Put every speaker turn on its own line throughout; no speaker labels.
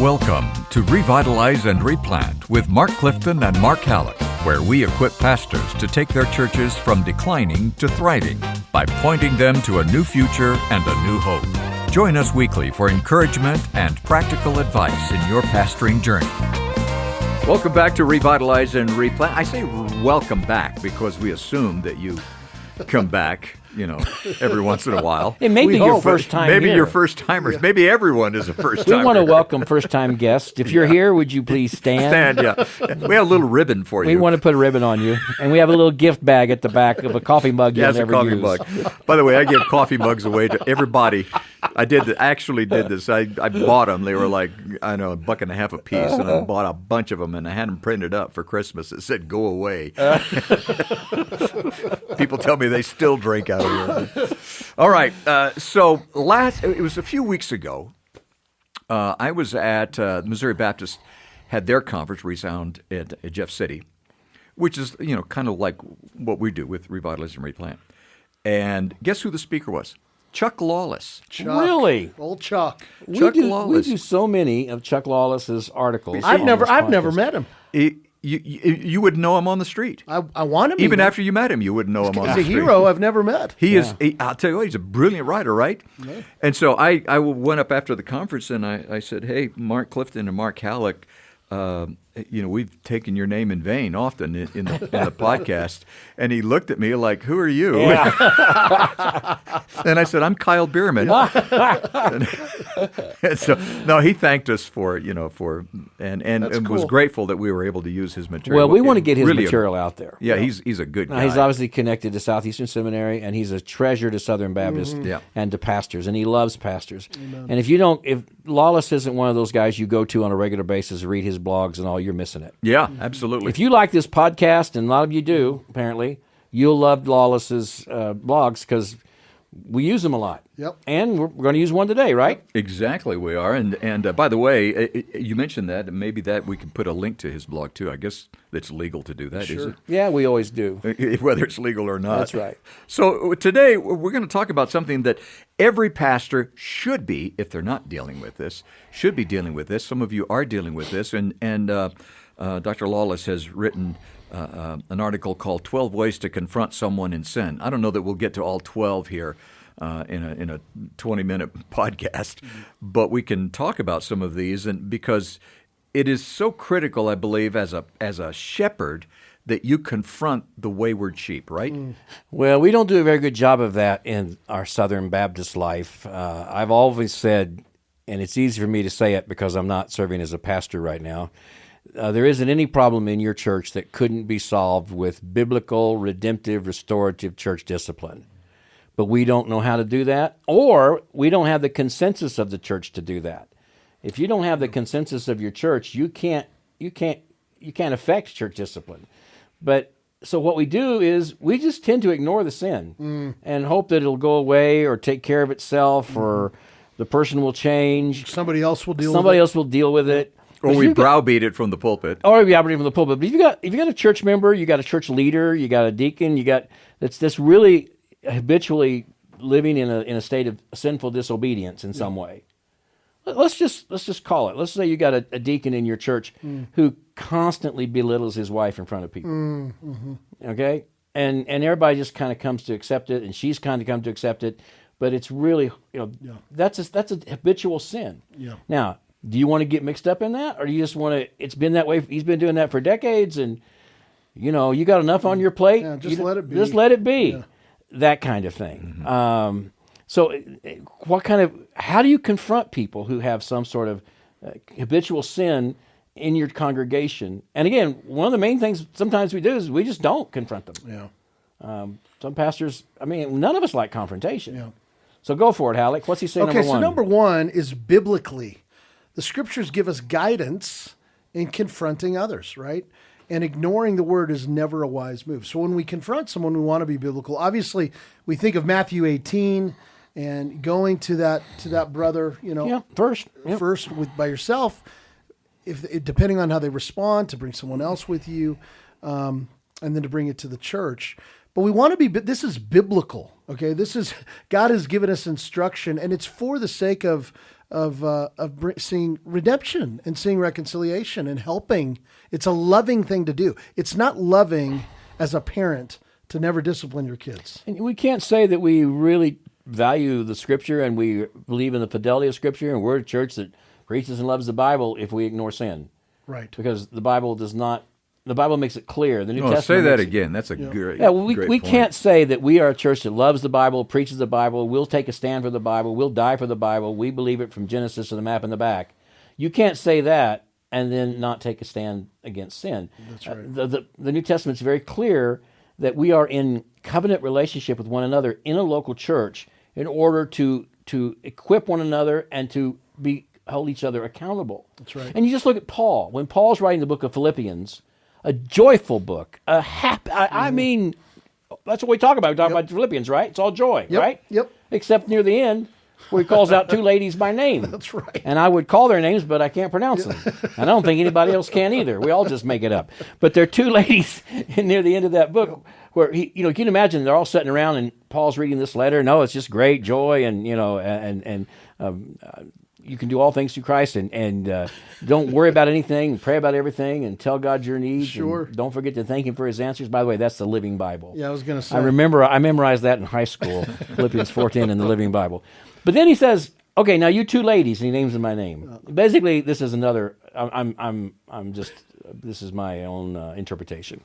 Welcome to Revitalize and Replant with Mark Clifton and Mark Hallock, where we equip pastors to take their churches from declining to thriving by pointing them to a new future and a new hope. Join us weekly for encouragement and practical advice in your pastoring journey. Welcome back to Revitalize and Replant. I say welcome back because we assume that you come back, every once in a while.
It may be your first time
Maybe
here.
your first timers. Yeah. Maybe everyone is a first timer.
We want to welcome first-time guests. If you're here, would you please stand?
Stand, yeah. We have a little ribbon for you.
We want to put a ribbon on you. And we have a little gift bag at the back of a coffee mug you'll never use.
Yes, a coffee mug. By the way, I give coffee mugs away to everybody. I actually did this. I bought them. They were like, $1.50 a piece, and I bought a bunch of them, and I had them printed up for Christmas. It said, "Go away." People tell me they still drink out of here. All right. So it was a few weeks ago. I was at Missouri Baptist had their conference, Resound, at Jeff City, which is kind of like what we do with Revitalize and Replant. And guess who the speaker was? Chuck Lawless.
Chuck.
Really?
Old Chuck.
Chuck Lawless.
We do so many of Chuck Lawless's articles.
I've never met him.
You would know him on the street.
I want him.
Even after you met him, you wouldn't know him on the street.
He's a hero I've never met.
I'll tell you what, he's a brilliant writer, right? Yeah. And so I went up after the conference and I said, "Hey, Mark Clifton and Mark Hallock, we've taken your name in vain often in the podcast." And he looked at me like, "Who are you?"
Yeah.
And I said, "I'm Kyle Bierman." and so, no, he thanked us for and was grateful that we were able to use his material.
Well, we want to get his material out there.
Yeah, he's a good guy.
He's obviously connected to Southeastern Seminary, and he's a treasure to Southern Baptist and to pastors, and he loves pastors. Amen. And if Lawless isn't one of those guys you go to on a regular basis, read his blogs and all, you're missing it.
Yeah, absolutely.
If you like this podcast, and a lot of you do, apparently, you'll love Lawless's blogs because we use them a lot.
Yep.
And we're going to use one today, right?
Exactly, we are. And by the way, you mentioned that, and maybe that we can put a link to his blog too. I guess it's legal to do that,
sure.
is it?
Yeah, we always do.
Whether it's legal or not.
That's right.
So today we're going to talk about something that every pastor should be, if they're not dealing with this, should be dealing with this. Some of you are dealing with this, and Dr. Lawless has written an article called 12 Ways to Confront Someone in Sin. I don't know that we'll get to all 12 here in a 20-minute podcast, but we can talk about some of these, and because it is so critical, I believe, as a shepherd, that you confront the wayward sheep, right?
Well, we don't do a very good job of that in our Southern Baptist life. I've always said, and it's easy for me to say it because I'm not serving as a pastor right now, there isn't any problem in your church that couldn't be solved with biblical, redemptive, restorative church discipline. But we don't know how to do that, or we don't have the consensus of the church to do that. If you don't have the consensus of your church, you can't affect church discipline. But so what we do is we just tend to ignore the sin and hope that it'll go away or take care of itself or the person will change.
Somebody else will deal
with it.
Or we browbeat it from the pulpit.
Or we browbeat it from the pulpit. But if you got a church member, you got a church leader, you got a deacon, that's really habitually living in a state of sinful disobedience in some way. Let's just call it. Let's say you got a deacon in your church who constantly belittles his wife in front of people. Mm-hmm. Okay? And everybody just kind of comes to accept it, and she's kind of come to accept it, but it's really, that's a habitual sin. Yeah. Now, do you want to get mixed up in that, or do you just want to, it's been that way, he's been doing that for decades, and, you got enough on your plate?
Yeah, just let it be.
Just let it be. Yeah. That kind of thing.
Mm-hmm.
So how do you confront people who have some sort of habitual sin in your congregation? And again, one of the main things sometimes we do is we just don't confront them. Yeah. Some pastors, none of us like confrontation. Yeah. So go for it, Hallock. What's he saying, number one?
Okay, so number one is biblically. The scriptures give us guidance in confronting others, right? And ignoring the word is never a wise move. So when we confront someone, we want to be biblical. Obviously, we think of Matthew 18 and going to that brother,
first
by yourself. If depending on how they respond, to bring someone else with you, and then to bring it to the church. But we want to be. This is biblical, okay? God has given us instruction, and it's for the sake of seeing redemption and seeing reconciliation and helping. It's a loving thing to do. It's not loving as a parent to never discipline your kids.
And we can't say that we really value the Scripture and we believe in the fidelity of Scripture and we're a church that preaches and loves the Bible if we ignore sin.
Right.
Because the Bible does not. The Bible makes it clear. The New
Oh,
Testament
say that
makes it-
again. That's a great.
Yeah, well, we
great point.
can't say that we are a church that loves the Bible, preaches the Bible, we'll take a stand for the Bible, we'll die for the Bible, we believe it from Genesis to the map in the back. You can't say that and then not take a stand against sin.
That's right.
The New Testament's very clear that we are in covenant relationship with one another in a local church in order to equip one another and to hold each other accountable.
That's right.
And you just look at Paul. When Paul's writing the book of Philippians, a joyful book, a happy. I mean, that's what we talk about. We talk about Philippians, right? It's all joy,
Yep,
right?
yep.
Except near the end, where he calls out two ladies by name.
That's right.
And I would call their names, but I can't pronounce them. And I don't think anybody else can either. We all just make it up. But there are two ladies near the end of that book where he, you can imagine they're all sitting around and Paul's reading this letter. No, it's just great joy, and you can do all things through Christ, and don't worry about anything, pray about everything, and tell God your needs.
Sure.
And don't forget to thank Him for His answers. By the way, that's the Living Bible.
Yeah, I was going to say.
I memorized that in high school, Philippians 4:10 in the Living Bible. But then he says, "Okay, now you two ladies," and he names them by name. Basically, this is another. This is my own interpretation,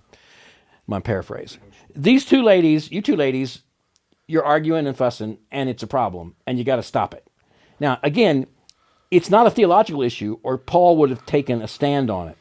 my paraphrase. These two ladies, you two ladies, you're arguing and fussing, and it's a problem, and you got to stop it. Now, again, it's not a theological issue, or Paul would have taken a stand on it.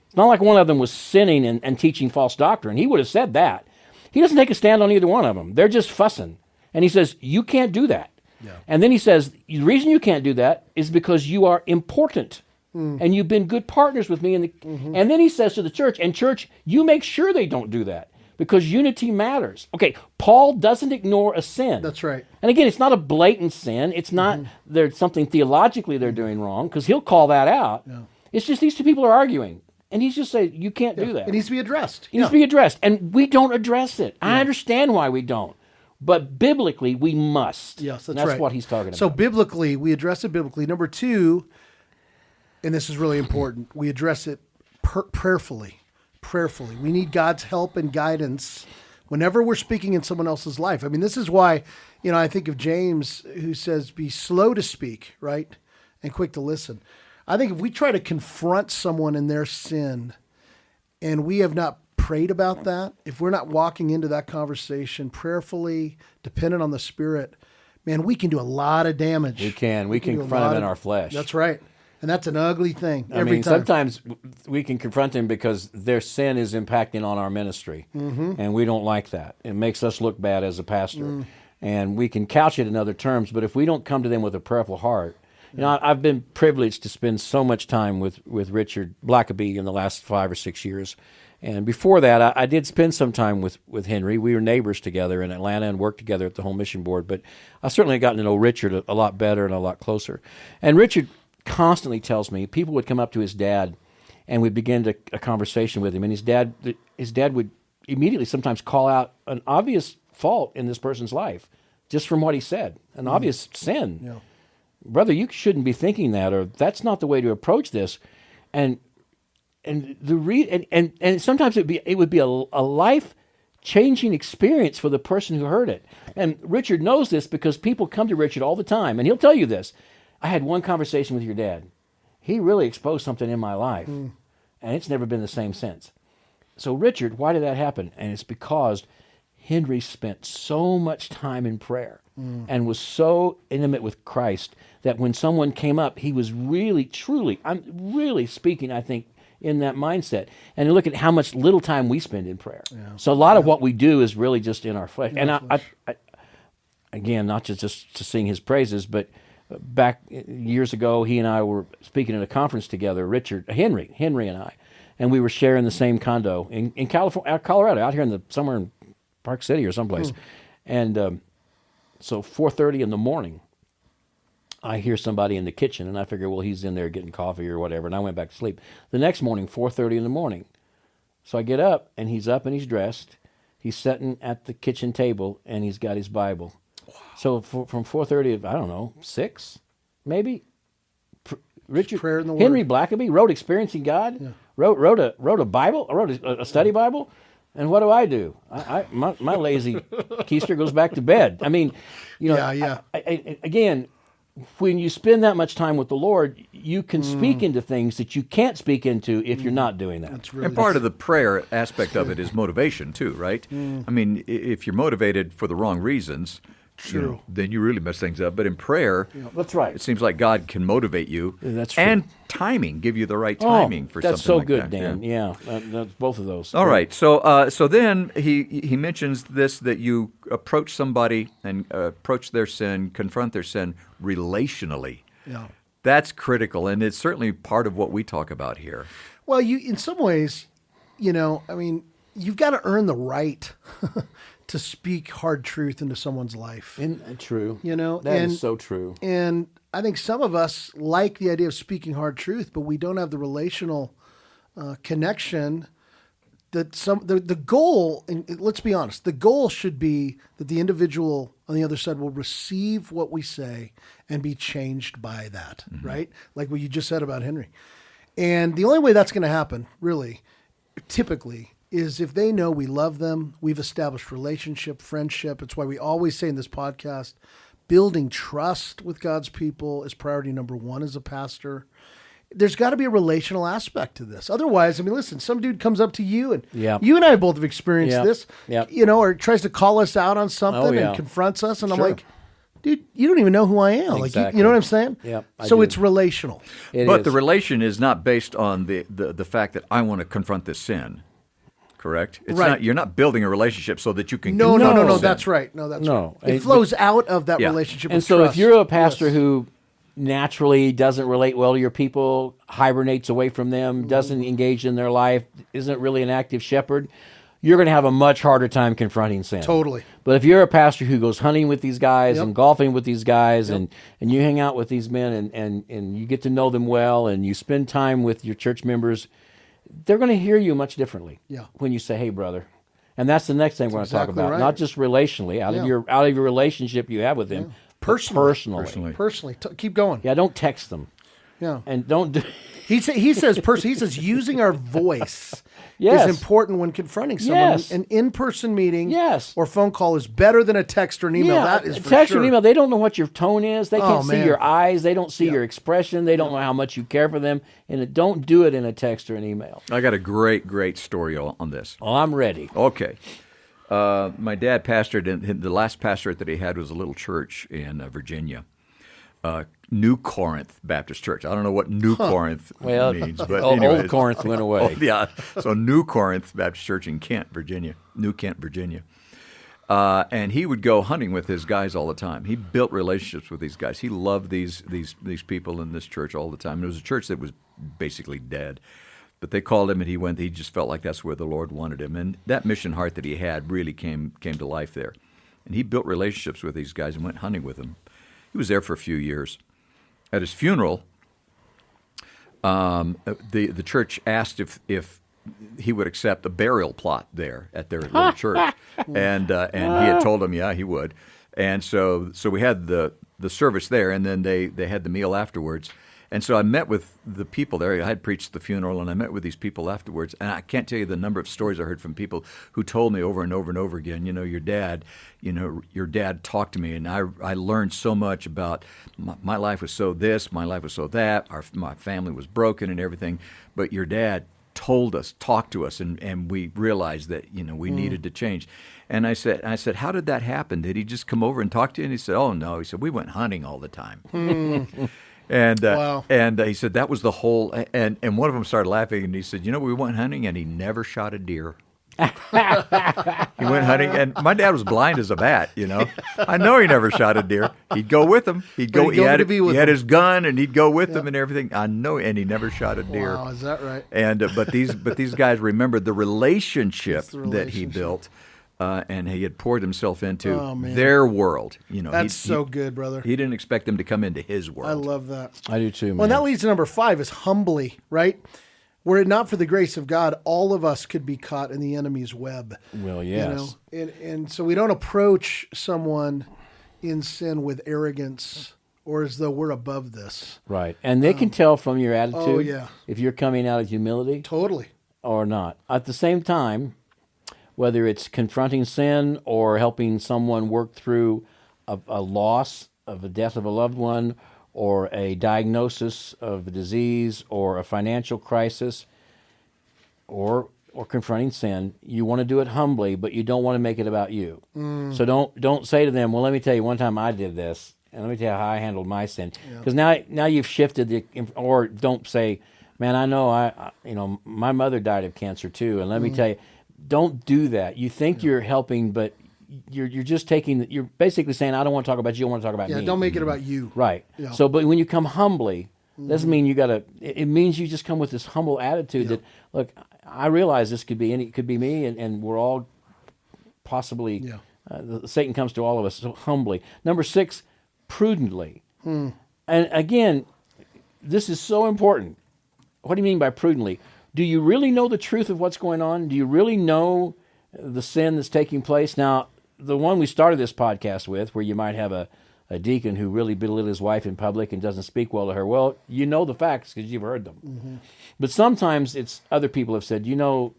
It's not like one of them was sinning and teaching false doctrine. He would have said that. He doesn't take a stand on either one of them. They're just fussing. And he says, you can't do that.
Yeah.
And then he says, the reason you can't do that is because you are important. And you've been good partners with me. And then he says to the church, and church, you make sure they don't do that, because unity matters. Okay, Paul doesn't ignore a sin.
That's right.
And again, it's not a blatant sin. It's not there's something theologically they're doing wrong, because he'll call that out.
Yeah.
It's just these two people are arguing. And he's just saying, you can't do that.
It needs to be addressed.
It needs to be addressed. And we don't address it. I understand why we don't. But biblically, we must.
Yes, that's
and that's
right.
what he's talking about.
So biblically, we address it biblically. Number two, and this is really important, we address it prayerfully. Prayerfully. We need God's help and guidance whenever we're speaking in someone else's life. I mean, this is why, I think of James, who says, be slow to speak, right? And quick to listen. I think if we try to confront someone in their sin and we have not prayed about that, if we're not walking into that conversation prayerfully, dependent on the Spirit, man, we can do a lot of damage.
we can
do a
confront
lot
him in
of-
our flesh.
That's right. And that's an ugly thing
I
every
mean,
time.
sometimes we can confront them because their sin is impacting on our ministry, and we don't like that. It makes us look bad as a pastor, and we can couch it in other terms. But if we don't come to them with a prayerful heart, I've been privileged to spend so much time with Richard Blackaby in the last 5 or 6 years, and before that, I did spend some time with Henry. We were neighbors together in Atlanta and worked together at the Home Mission Board. But I certainly have gotten to know Richard a lot better and a lot closer. And Richard constantly tells me people would come up to his dad and we'd begin a conversation with him, and his dad would immediately sometimes call out an obvious fault in this person's life just from what he said, an obvious sin.
Yeah.
Brother, you shouldn't be thinking that, or that's not the way to approach this. And sometimes it would be a life changing experience for the person who heard it. And Richard knows this because people come to Richard all the time, and he'll tell you this. I had one conversation with your dad. He really exposed something in my life, and it's never been the same since. So, Richard, why did that happen? And it's because Henry spent so much time in prayer and was so intimate with Christ that when someone came up, he was really, truly, I'm really speaking, I think, in that mindset. And you look at how much little time we spend in prayer. Yeah. So a lot of what we do is really just in our flesh. And I again, not just to sing his praises, but back years ago, he and I were speaking at a conference together, Henry and I, and we were sharing the same condo in California, Colorado, out here somewhere in Park City or someplace. And so 4:30 in the morning, I hear somebody in the kitchen, and I figure, well, he's in there getting coffee or whatever, and I went back to sleep. The next morning, 4:30 in the morning, so I get up, and he's up and he's dressed. He's sitting at the kitchen table, and he's got his Bible. Wow. So from 4:30 to, I don't know, 6, maybe, Richard
prayer in the
Henry
Word.
Blackaby wrote Experiencing God, wrote a Bible, wrote a study Bible. And what do? My lazy keister goes back to bed. I mean, again, when you spend that much time with the Lord, you can speak into things that you can't speak into if you're not doing that.
That's really
And part of the prayer aspect of it is motivation too, right? I mean, if you're motivated for the wrong reasons, then you really mess things up. But in prayer,
That's right.
it seems like God can motivate you.
That's true.
And timing, give you the right timing for something
that's so
like
good,
that.
Dan. Yeah, that's both of those.
All right. So then he mentions this, that you approach somebody and approach their sin, confront their sin relationally.
Yeah.
That's critical, and it's certainly part of what we talk about here.
Well, in some ways, I mean, you've got to earn the right to speak hard truth into someone's life.
True.
That
is so true.
And I think some of us like the idea of speaking hard truth, but we don't have the relational connection. That the goal, and let's be honest, the goal should be that the individual on the other side will receive what we say and be changed by that, right? Like what you just said about Henry. And the only way that's going to happen, really, typically, is if they know we love them, we've established relationship, friendship. It's why we always say in this podcast, building trust with God's people is priority number one as a pastor. There's got to be a relational aspect to this. Otherwise, I mean, listen, some dude comes up to you, and you and I both have experienced this, or tries to call us out on something and confronts us, and I'm like, dude, you don't even know who I am.
Exactly.
Like, you know what I'm saying?
Yep,
so it's relational.
But the relation is not based on the fact that I want to confront this sin. Correct? It's
right.
not. You're not building a relationship so that you can.
No.
sin.
That's right. No, that's right. It flows out of that relationship.
And
with
so,
trust.
if you're a pastor who naturally doesn't relate well to your people, hibernates away from them, doesn't engage in their life, isn't really an active shepherd, you're going to have a much harder time confronting sin.
Totally.
But if you're a pastor who goes hunting with these guys and golfing with these guys and you hang out with these men and you get to know them well and you spend time with your church members, they're going to hear you much differently when you say, "Hey, brother." And that's the next thing we're going to talk about.
right.
Not just relationally, out of your relationship you have with them, personally.
Keep going.
Yeah, don't text them.
Yeah.
And don't do...
He says using our voice is important when confronting someone.
Yes.
An in-person meeting
Yes.
or phone call is better than a text or an email. That is for
text
sure.
or an email, they don't know what your tone is. They can't see
man.
your eyes. They don't see your expression. They don't know how much you care for them. And don't do it in a text or an email.
I got a great story on this.
Oh, I'm ready.
Okay. My dad pastored, and the last pastorate that he had was a little church in Virginia. New Corinth Baptist Church. I don't know what New Corinth means, but anyways.
Old Corinth went away.
So New Corinth Baptist Church in Kent, Virginia. New Kent, Virginia. And he would go hunting with his guys all the time. He built relationships with these guys. He loved these people in this church all the time. It was a church that was basically dead. But they called him, and he went. He just felt like that's where the Lord wanted him. And that mission heart that he had really came to life there. And he built relationships with these guys and went hunting with them. He was there for a few years. At his funeral, the church asked if he would accept a burial plot there at their little church, and he had told them, he would. And so we had the service there, and then they had the meal afterwards. And so I met with the people there. I had preached the funeral, and I met with these people afterwards. And I can't tell you the number of stories I heard from people who told me over and over and over again, your dad talked to me, and I learned so much about my life was so this, my life was so that, my family was broken and everything. But your dad talked to us, and we realized that, we needed to change. And I said, how did that happen? Did he just come over and talk to you? And he said, oh, no. He said, we went hunting all the time. And he said that was the whole. And one of them started laughing, and he said, we went hunting, and he never shot a deer. He went hunting, and my dad was blind as a bat. I know he never shot a deer. He'd go with him. He had his gun, and he'd go with them and everything. I know, and he never shot a deer.
Wow, is that right?
And but these guys remembered the relationship that he built. And he had poured himself into their world.
That's so good, brother.
He didn't expect them to come into his world.
I love that.
I do too, man.
Well, and that leads to number 5 is humbly, right? Were it not for the grace of God, all of us could be caught in the enemy's web.
Well, yes.
And so we don't approach someone in sin with arrogance or as though we're above this.
Right. And they can tell from your attitude
yeah.
if you're coming out of humility
Totally.
or not. At the same time, whether it's confronting sin or helping someone work through a loss of the death of a loved one or a diagnosis of a disease or a financial crisis or confronting sin, you want to do it humbly, but you don't want to make it about you. So don't say to them, well, let me tell you, one time I did this, and let me tell you how I handled my sin. Because now you've shifted or don't say, man, I know my mother died of cancer too, and let me tell you, don't do that. You think you're helping, but you're just you're basically saying, I don't want to talk about you, I want to talk about me.
Yeah, don't make it about you.
Right.
Yeah.
So, but when you come humbly, doesn't mean it means you just come with this humble attitude that, look, I realize this could be me, and we're all possibly, Satan comes to all of us so humbly. Number 6, prudently. And again, this is so important. What do you mean by prudently? Do you really know the truth of what's going on? Do you really know the sin that's taking place? Now, the one we started this podcast with, where you might have a deacon who really belittled his wife in public and doesn't speak well to her, well, you know the facts because you've heard them. But sometimes it's other people have said,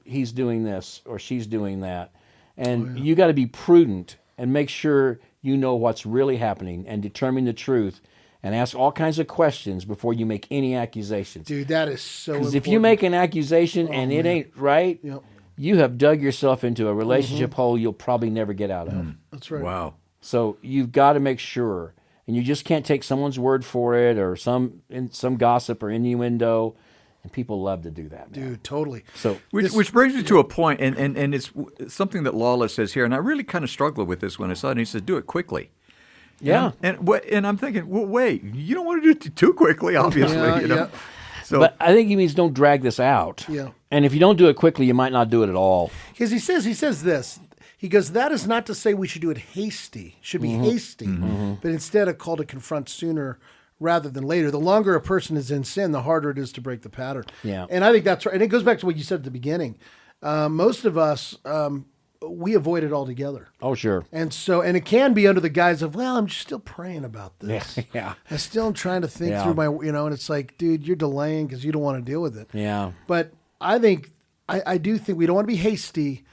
he's doing this or she's doing that. And you got to be prudent and make sure you know what's really happening and determine the truth and ask all kinds of questions before you make any accusations.
Dude, that is so important.
Because if you make an accusation and it ain't right, you have dug yourself into a relationship hole you'll probably never get out of.
That's right.
Wow.
So you've got to make sure, and you just can't take someone's word for it or some gossip or innuendo, and people love to do that, man.
Dude, totally.
So
Which brings me to a point, and it's something that Lawless says here, and I really kind of struggled with this when I saw it. And he said, "Do it quickly."
yeah.
And I'm thinking, well, wait, you don't want to do it too quickly, obviously.
Yeah.
So,
But I think he means don't drag this out.
Yeah.
And if you don't do it quickly, you might not do it at all.
Because he says this. He goes, that is not to say we should do it hasty. Should be hasty, but instead a call to confront sooner rather than later. The longer a person is in sin, the harder it is to break the pattern.
Yeah.
And I think that's right. And it goes back to what you said at the beginning. Most of us, we avoid it altogether.
Oh, sure.
And it can be under the guise of, well, I'm just still praying about this.
Yeah.
I still am trying to think through my, and it's like, dude, you're delaying because you don't want to deal with it.
Yeah.
But I do think we don't want to be hasty,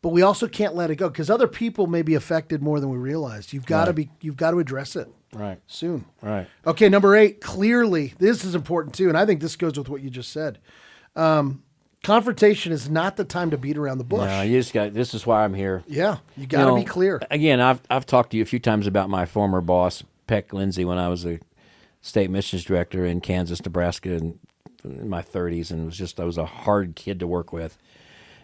but we also can't let it go because other people may be affected more than we realize. You've got to address it soon.
Right.
Okay. Number 8, clearly, this is important too. And I think this goes with what you just said. Confrontation is not the time to beat around the bush.
No, this is why I'm here.
Yeah. You got to be clear.
Again, I've talked to you a few times about my former boss, Peck Lindsay, when I was a state missions director in Kansas, Nebraska, in my 30s, and I was a hard kid to work with.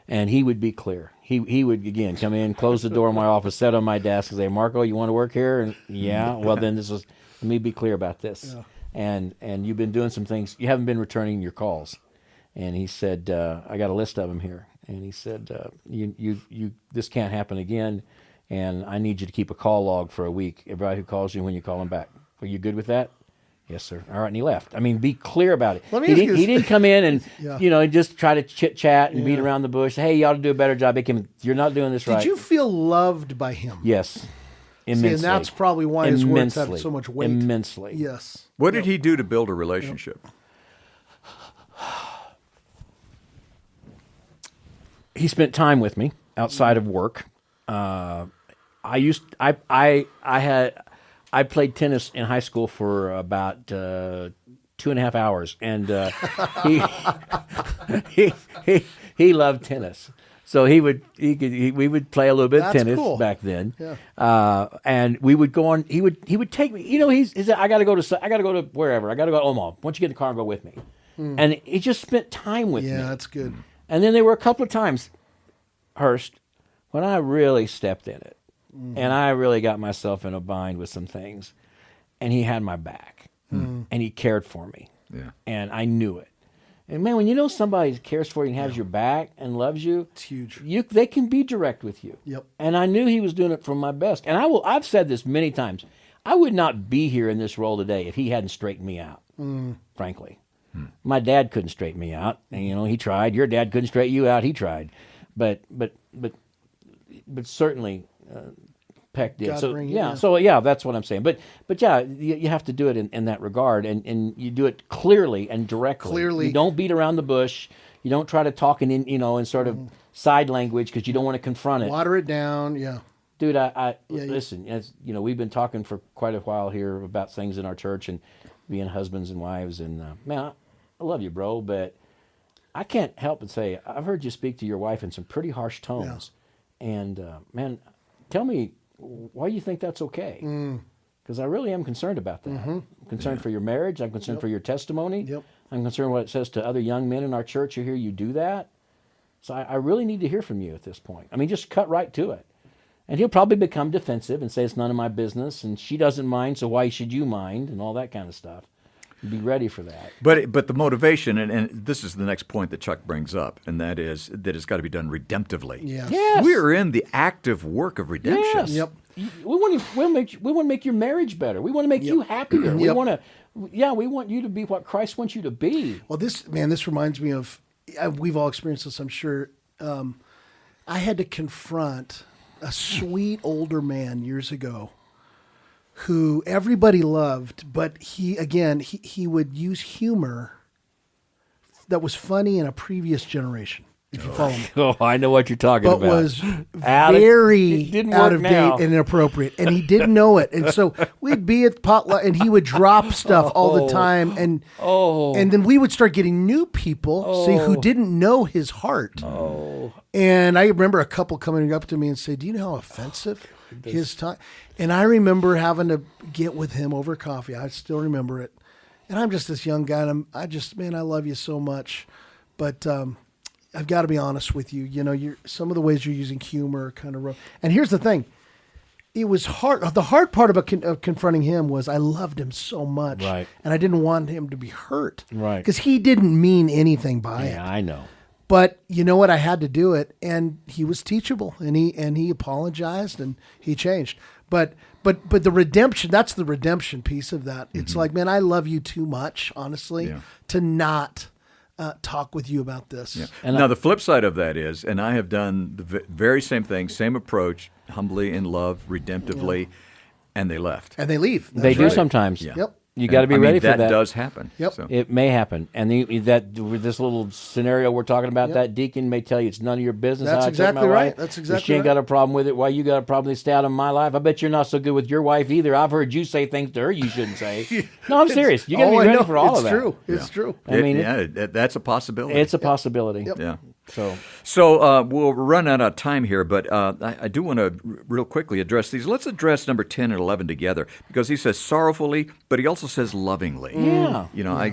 And he would be clear. He would, again, come in, close the door of my office, sit on my desk, and say, Marco, you want to work here? And yeah, well, then let me be clear about this. Yeah. And you've been doing some things. You haven't been returning your calls. And he said, I got a list of them here. And he said, this can't happen again, and I need you to keep a call log for a week. Everybody who calls you, when you call them back. Are you good with that? Yes, sir. All right, and he left. I mean, be clear about it. He didn't come in and just try to chit-chat and beat around the bush. Hey, you ought to do a better job. You're not doing this right.
Did you feel loved by him?
Yes, immensely.
See, and that's probably why his words have so much weight.
Immensely.
Yes.
what did he do to build a relationship?
He spent time with me outside of work. I played tennis in high school for about 2.5 hours, and he loved tennis. So we would play a little bit of tennis back then. Yeah. And we would go on. He would take me. He said, I got to go to wherever. I got to go to Omaha. Why don't you get in the car and go with me? And he just spent time with me.
Yeah, that's good.
And then there were a couple of times, Hurst, when I really stepped in it. And I really got myself in a bind with some things. And he had my back. And he cared for me.
Yeah.
And I knew it. And man, when you know somebody cares for you and has your back and loves you,
it's huge.
They can be direct with you.
Yep.
And I knew he was doing it from my best. And I've said this many times. I would not be here in this role today if he hadn't straightened me out, frankly. My dad couldn't straighten me out. And, he tried. Your dad couldn't straighten you out. He tried. But certainly, pecked in.
God
So
bring it,
yeah,
yeah.
so yeah, that's what I'm saying. But yeah, you have to do it in that regard, and you do it clearly and directly.
Clearly.
You don't beat around the bush. You don't try to talk in sort of side language because you don't want to confront it.
Water it down. Yeah.
Dude, listen. As you know, we've been talking for quite a while here about things in our church and being husbands and wives. And man, I love you, bro, but I can't help but say I've heard you speak to your wife in some pretty harsh tones. Yeah. And man, tell me why you think that's okay. Because I really am concerned about that. I'm concerned for your marriage. I'm concerned for your testimony.
Yep.
I'm concerned what it says to other young men in our church who hear you do that. So I really need to hear from you at this point. I mean, just cut right to it. And he'll probably become defensive and say it's none of my business, and she doesn't mind, so why should you mind, and all that kind of stuff. Be ready for that.
But the motivation, and this is the next point that Chuck brings up, and that is that it's got to be done redemptively.
Yes.
We're in the active work of redemption.
Yes.
Yep.
We want to make your marriage better. We want to make you happier. We want you to be what Christ wants you to be.
Well, this reminds me of, we've all experienced this, I'm sure. I had to confront a sweet older man years ago who everybody loved, but he would use humor that was funny in a previous generation, if you follow me.
Oh, I know what you're talking
But
about.
was very
didn't
out
work
of
now.
date and inappropriate. And he didn't know it. And so we'd be at potluck and he would drop stuff all the time. And then we would start getting new people, who didn't know his heart. And I remember a couple coming up to me and say, "Do you know how offensive his time?" And I remember having to get with him over coffee. I still remember it. And I'm just this young guy. And I love you so much. But I've got to be honest with you. You know, some of the ways you're using humor are kind of rough. And here's the thing. It was hard. The hard part about confronting him was I loved him so much.
Right.
And I didn't want him to be hurt.
Right.
Because he didn't mean anything by it.
Yeah, I know.
But you know what? I had to do it, and he was teachable, and he apologized, and he changed. But the redemption—that's the redemption piece of that. It's like, man, I love you too much, honestly, to not talk with you about this.
Yeah. And now the flip side of that is, and I have done the very same thing, same approach, humbly in love, redemptively, and they left.
And they leave.
They
That's
do
right.
sometimes.
Yeah.
Yep.
You got to be ready for that.
That does happen.
Yep.
So.
It may happen, and this little scenario we're talking about, that deacon may tell you it's none of your business.
That's
how I treat
exactly
my
right.
wife.
That's
If
exactly
she ain't
right.
got a problem with it. Why you got a problem? They stay out of my life. I bet you're not so good with your wife either. I've heard you say things to her you shouldn't say. No, I'm serious. You got to be ready for all of that.
It's true. It's true.
I mean,
that's a possibility.
it's a possibility.
Yep.
Yeah.
So
we'll run out of time here, but I do want to real quickly address these. Let's address number 10 and 11 together, because he says sorrowfully, but he also says lovingly.
Yeah.
You know,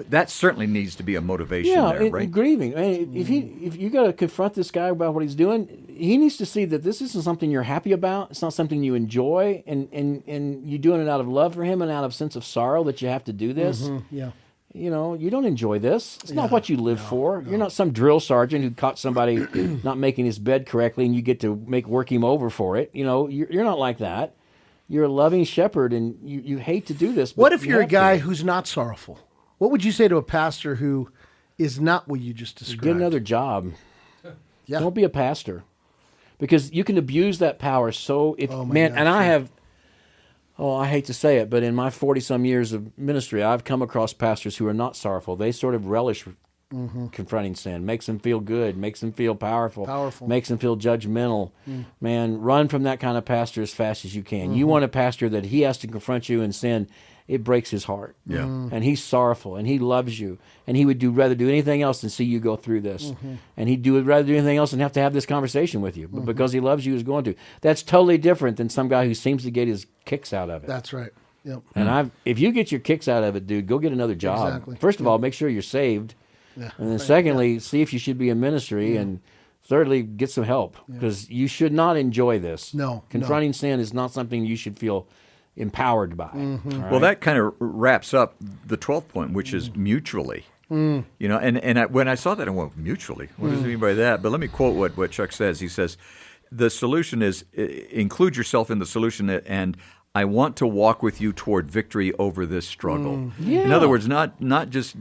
that certainly needs to be a motivation there, right?
Grieving. I mean, if you got to confront this guy about what he's doing, he needs to see that this isn't something you're happy about. It's not something you enjoy, and you're doing it out of love for him and out of sense of sorrow that you have to do this.
Yeah.
You know, you don't enjoy this. It's not what you live for. You're not some drill sergeant who caught somebody not making his bed correctly and you get to work him over for it. You know, you're not like that. You're a loving shepherd and you hate to do this. But
What if you're a
have
guy
to.
who's not sorrowful? What would you say to a pastor who is not what you just described?
Get another job.
Yeah.
Don't be a pastor. Because you can abuse that power so... I hate to say it, but in my 40-some years of ministry, I've come across pastors who are not sorrowful. They sort of relish confronting sin. Makes them feel good. Makes them feel powerful. Makes them feel judgmental. Man, run from that kind of pastor as fast as you can. You want a pastor that he has to confront you in sin. It breaks his heart.
Yeah.
And he's sorrowful, and he loves you, and he would rather do anything else than see you go through this. And he'd rather do anything else than have to have this conversation with you. But because he loves you, he's going to. That's totally different than some guy who seems to get his kicks out of it.
That's right. Yep.
And if you get your kicks out of it, dude, go get another job.
Exactly.
First of all, make sure you're saved.
Yeah.
And then secondly, see if you should be in ministry. And thirdly, get some help, because you should not enjoy this.
No.
Confronting sin is not something you should feel empowered by. All right?
Well, that kind of wraps up the 12th point, which is mutually. You know, when I saw that, I went, mutually? What does it mean by that? But let me quote what Chuck says. He says, the solution is include yourself in the solution, and I want to walk with you toward victory over this struggle.
Yeah.
In other words, not just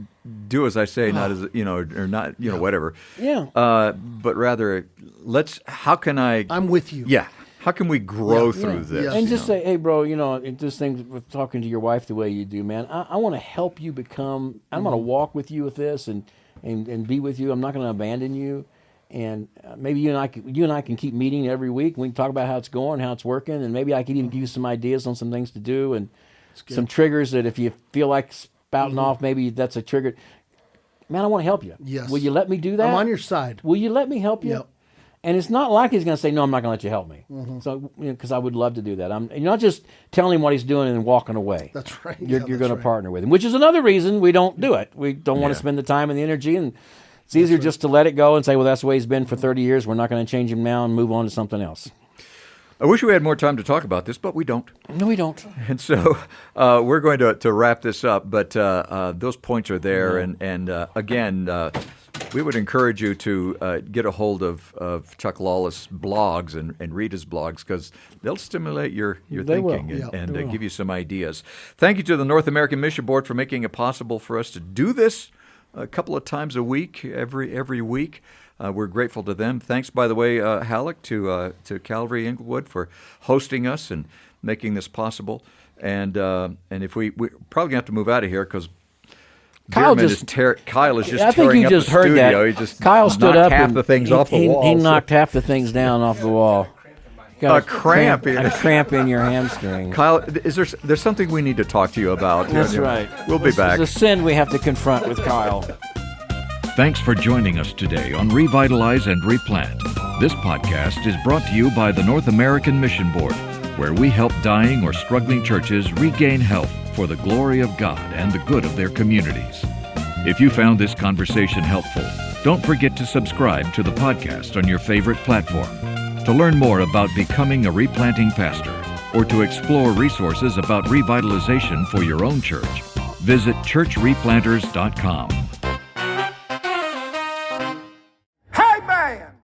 do as I say, not as or not whatever.
Yeah.
But rather, how can I?
I'm with you.
Yeah. How can we grow through this?
Yes.
And just say, hey, bro, this thing with talking to your wife the way you do, man, I want to help you become, I'm going to walk with you with this and be with you. I'm not going to abandon you. And maybe you and I can keep meeting every week. We can talk about how it's going, how it's working, and maybe I can even give you some ideas on some things to do and some triggers that if you feel like spouting off, maybe that's a trigger. Man, I want to help you.
Yes.
Will you let me do that?
I'm on your side.
Will you let me help you?
Yep.
And it's not like he's going to say, no, I'm not going to let you help me. So, because I would love to do that. You're not just telling him what he's doing and then walking away.
That's right.
You're
Yeah,
going to
right.
partner with him, which is another reason we don't do it. We don't want to spend the time and the energy, and it's easier just to let it go and say, well, that's the way he's been for 30 years. We're not going to change him now and move on to something else.
I wish we had more time to talk about this, but we don't.
No, we don't.
And so we're going to wrap this up, but those points are there. And again, we would encourage you to get a hold of Chuck Lawless blogs and read his blogs, because they'll stimulate your thinking and give you some ideas. Thank you to the North American Mission Board for making it possible for us to do this a couple of times a week, every week. We're grateful to them. Thanks, by the way, Hallock, to Calvary Inglewood for hosting us and making this possible. And if we're probably gonna have to move out of here because Kyle is just
I think
tearing
you
up
just
the
heard
studio.
that.
He just
Kyle stood up
half
and
the things off the wall.
He knocked half the things down off the wall.
A cramp
in your hamstring.
Kyle, there's something we need to talk to you about.
That's right.
We'll be back.
It's a sin we have to confront with Kyle.
Thanks for joining us today on Revitalize and Replant. This podcast is brought to you by the North American Mission Board, where we help dying or struggling churches regain health for the glory of God and the good of their communities. If you found this conversation helpful, don't forget to subscribe to the podcast on your favorite platform. To learn more about becoming a replanting pastor or to explore resources about revitalization for your own church, visit churchreplanters.com.